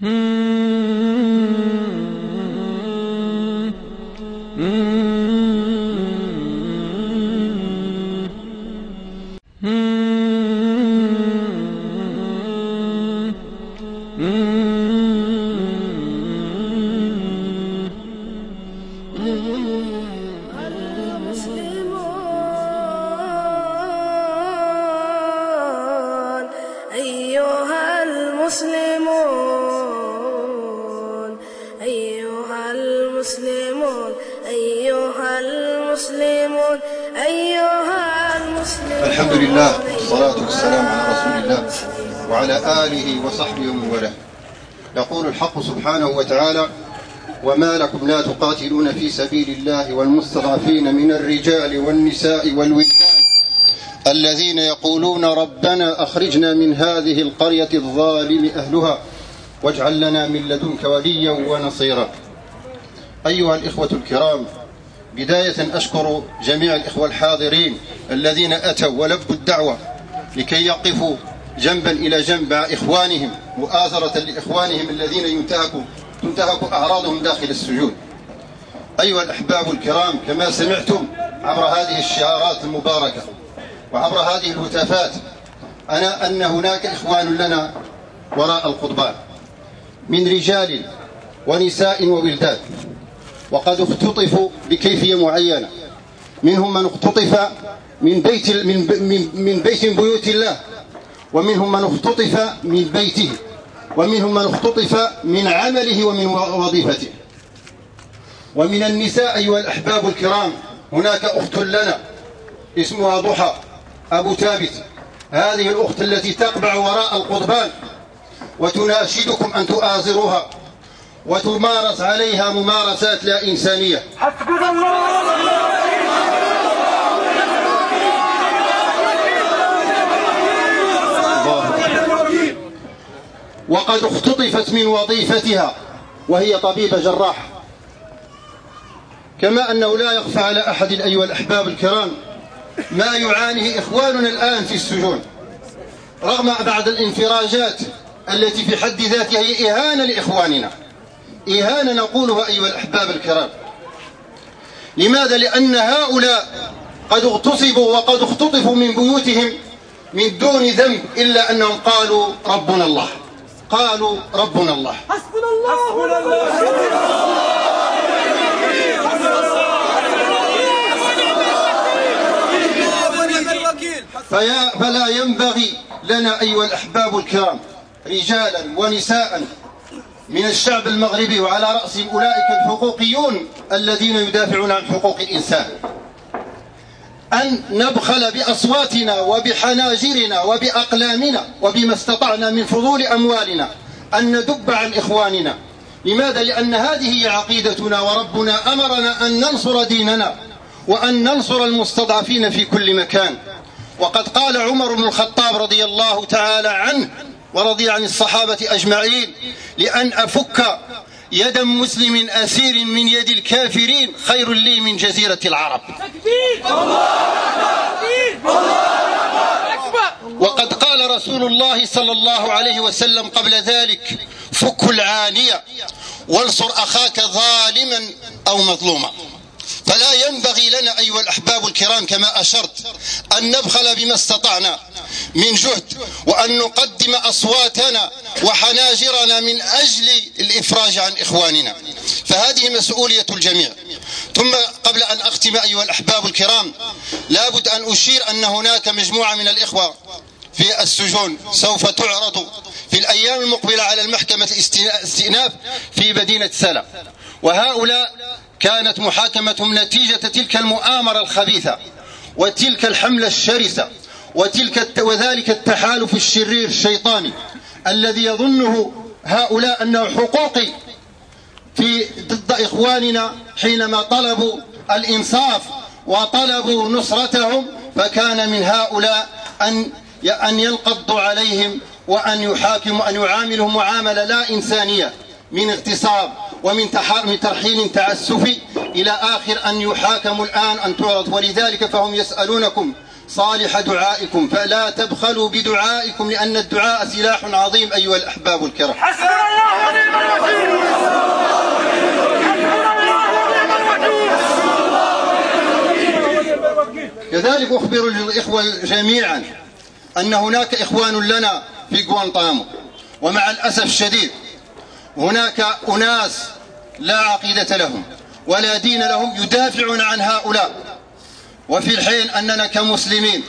أيها المسلمون أيها المسلمون أيها المسلمون أيها المسلمون. الحمد لله والصلاة والسلام على رسول الله وعلى آله وصحبه ومن والاه. يقول الحق سبحانه وتعالى: وما لكم لا تقاتلون في سبيل الله والمستضعفين من الرجال والنساء والولدان الذين يقولون ربنا أخرجنا من هذه القرية الظالم أهلها واجعل لنا من لدنك وليا ونصيرا. أيها الإخوة الكرام، بداية أشكر جميع الإخوة الحاضرين الذين أتوا ولبوا الدعوة لكي يقفوا جنبا إلى جنب مع إخوانهم مؤازرة لإخوانهم الذين تنتهك أعراضهم داخل السجون. أيها الأحباب الكرام، كما سمعتم عبر هذه الشعارات المباركة وعبر هذه الهتافات أن هناك إخوان لنا وراء القضبان من رجال ونساء وولدان، وقد اختطفوا بكيفية معينة. منهم من اختطف من بيت من بيوت الله، ومنهم من اختطف من بيته، ومنهم من اختطف من عمله ومن وظيفته. ومن النساء أيها الأحباب الكرام هناك أخت لنا اسمها ضحى أبو ثابت. هذه الأخت التي تقبع وراء القضبان وتناشدكم أن تؤازروها وتمارس عليها ممارسات لا إنسانية. حسبنا الله. وقد اختطفت من وظيفتها وهي طبيبة جراحة. كما أنه لا يخفى على أحد أيها الأحباب الكرام ما يعانيه إخواننا الآن في السجون، رغم بعض الانفراجات التي في حد ذاتها هي إهانة لإخواننا، إهانة نقولها أيها الأحباب الكرام. لماذا؟ لأن هؤلاء قد اغتصبوا وقد اختطفوا من بيوتهم من دون ذنب، إلا أنهم قالوا ربنا الله، قالوا ربنا الله. حسبنا الله. فلا ينبغي لنا أيها الأحباب الكرام رجالا ونساء من الشعب المغربي وعلى رأسهم أولئك الحقوقيون الذين يدافعون عن حقوق الإنسان أن نبخل بأصواتنا وبحناجرنا وبأقلامنا وبما استطعنا من فضول أموالنا أن ندب عن إخواننا. لماذا؟ لأن هذه هي عقيدتنا، وربنا أمرنا أن ننصر ديننا وأن ننصر المستضعفين في كل مكان. وقد قال عمر بن الخطاب رضي الله تعالى عنه ورضي عن الصحابة أجمعين: لأن أفك يد مسلم أسير من يد الكافرين خير لي من جزيرة العرب. وقد قال رسول الله صلى الله عليه وسلم قبل ذلك: فك العانية وانصر أخاك ظالما أو مظلوما. فلا ينبغي لنا أيها الأحباب الكرام كما أشرت أن نبخل بما استطعنا من جهد، وأن نقدم أصواتنا وحناجرنا من أجل الإفراج عن إخواننا، فهذه مسؤولية الجميع. ثم قبل أن أختم أيها الأحباب الكرام، لابد أن أشير أن هناك مجموعة من الإخوة في السجون سوف تعرض في الأيام المقبلة على المحكمة الاستئناف في مدينة سلا، وهؤلاء كانت محاكمتهم نتيجة تلك المؤامرة الخبيثة وتلك الحملة الشرسة وذلك التحالف الشرير الشيطاني الذي يظنه هؤلاء أنه حقوقي ضد إخواننا حينما طلبوا الإنصاف وطلبوا نصرتهم. فكان من هؤلاء أن ينقضوا عليهم وأن يحاكموا، أن يعاملهم معاملة لا إنسانية من اغتصاب ومن ترحيل تعسفي إلى آخر أن يحاكموا الآن أن تعرض. ولذلك فهم يسألونكم صالح دعائكم، فلا تبخلوا بدعائكم، لأن الدعاء سلاح عظيم أيها الأحباب الكرام. كذلك أخبر الإخوة جميعا أن هناك إخوان لنا في غوانتانامو، ومع الأسف الشديد هناك أناس لا عقيدة لهم ولا دين لهم يدافعون عن هؤلاء، وفي الحين أننا كمسلمين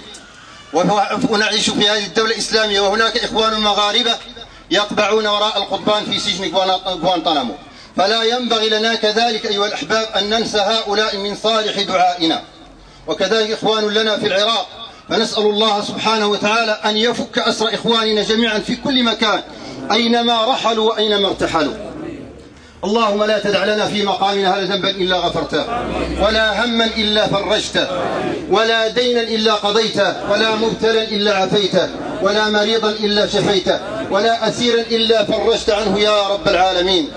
ونعيش في هذه الدولة الإسلامية وهناك إخوان مغاربة يقبعون وراء القضبان في سجن غوانتانامو. فلا ينبغي لنا كذلك أيها الأحباب أن ننسى هؤلاء من صالح دعائنا. وكذلك إخوان لنا في العراق، فنسأل الله سبحانه وتعالى أن يفك أسر إخواننا جميعا في كل مكان أينما رحلوا وأينما ارتحلوا. اللهم لا تدع لنا في مقامنا هذا ذنبا إلا غفرته، ولا هما إلا فرجته، ولا دينا إلا قضيته، ولا مبتلا إلا عافيته، ولا مريضا إلا شفيته، ولا أسيرا إلا فرجت عنه يا رب العالمين.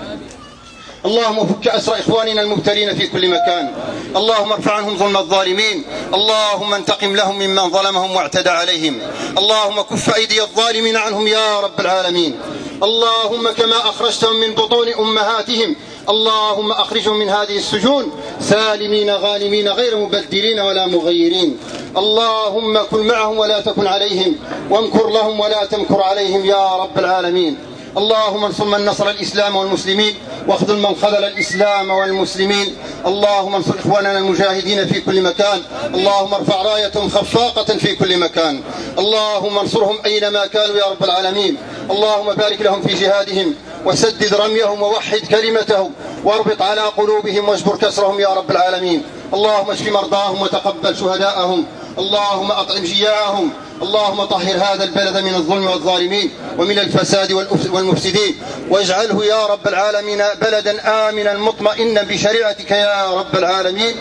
اللهم فك أسر إخواننا المبتلين في كل مكان، اللهم ارفع عنهم ظلم الظالمين، اللهم انتقم لهم ممن ظلمهم واعتدى عليهم، اللهم كف أيدي الظالمين عنهم يا رب العالمين. اللهم كما أخرجتهم من بطون أمهاتهم اللهم أخرجهم من هذه السجون سالمين غانمين غير مبدلين ولا مغيرين. اللهم كن معهم ولا تكن عليهم، وامكر لهم ولا تمكر عليهم يا رب العالمين. اللهم انصر من نصر الإسلام والمسلمين، واخذل من خذل الإسلام والمسلمين. اللهم انصر إخواننا المجاهدين في كل مكان، اللهم ارفع رايتهم خفاقة في كل مكان، اللهم انصرهم أينما كانوا يا رب العالمين. اللهم بارك لهم في جهادهم، وسدد رميهم، ووحد كلمتهم، واربط على قلوبهم، واجبر كسرهم يا رب العالمين. اللهم اشف مرضاهم وتقبل شهداءهم، اللهم أطعم جياعهم، اللهم طهر هذا البلد من الظلم والظالمين ومن الفساد والمفسدين، واجعله يا رب العالمين بلدا آمنا مطمئنا بشريعتك يا رب العالمين.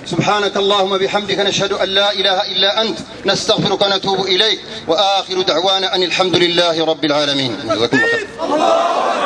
سبحانك اللهم بحمدك نشهد أن لا إله إلا أنت، نستغفرك ونتوب إليك، وآخر دعوانا أن الحمد لله رب العالمين. جزاكم الله خير.